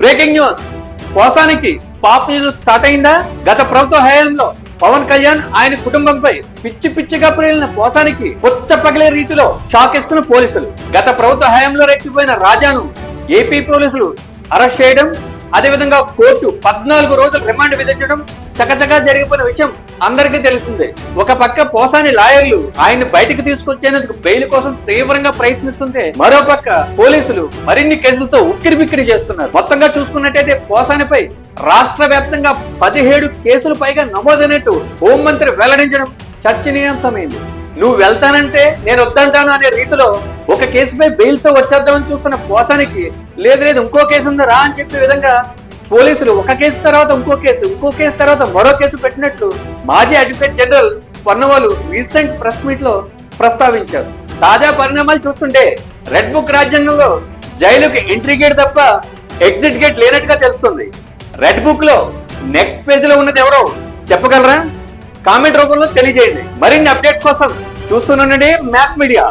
Breaking news. పోసానికి pop news start అయిందా? గత ప్రభుత్వ హయాంలో పవన్ కళ్యాణ్ ఆయన కుటుంబంపై పిచ్చి పిచ్చిగా ప్రేలిన పోసానికి పుచ్చ పగిలే రీతిలో షాక్ ఇస్తున్న పోలీసులు. గత ప్రభుత్వ హయాంలో రెచ్చిపోయిన రాజాను ఏపీ పోలీసులు అరెస్ట్ చేయడం, అదేవిధంగా కోర్టు 14 రోజులు రిమాండ్ విధించడం చకచకా జరిగిపోయిన విషయం అందరికీ తెలిసిందే. ఒక పక్క పోసాని లాయర్లు ఆయన్ని బయటకు తీసుకొచ్చేందుకు బెయిల్ కోసం తీవ్రంగా ప్రయత్నిస్తుంటే, మరో పక్క పోలీసులు మరిన్ని కేసులతో ఉక్కిరిబిక్కిరి చేస్తున్నారు. మొత్తంగా చూసుకున్నట్టయితే పోసానిపై రాష్ట్ర వ్యాప్తంగా 17 కేసులు పైగా నమోదైనట్టు హోంమంత్రి వెల్లడించడం చర్చనీయాంశమైంది. నువ్వు వెళ్తానంటే నేను వద్దంటాను అనే రీతిలో ఒక కేసుపై బెయిల్ తో వచ్చేద్దామని చూస్తున్న పోసానికి లేదు ఇంకో కేసు ఉందా రా అని చెప్పే విధంగా పోలీసులు ఒక కేసు తర్వాత ఇంకో కేసు తర్వాత మరో కేసు పెట్టినట్లు మాజీ advocate general Ponnavolu recent press meet లో ప్రస్తావించారు. తాజా పరిణామాలు చూస్తుంటే రెడ్ బుక్ రాజ్యాంగంలో జైలుకి ఎంట్రీ గేట్ తప్ప ఎగ్జిట్ గేట్ లేనట్టుగా తెలుస్తుంది. రెడ్ బుక్ లో నెక్స్ట్ పేజ్ లో ఉన్నది ఎవరో చెప్పగలరా? కామెంట్ రూపంలో తెలియజేయండి. మరిన్ని అప్డేట్స్ కోసం చూస్తూనే మ్యాప్ మీడియా.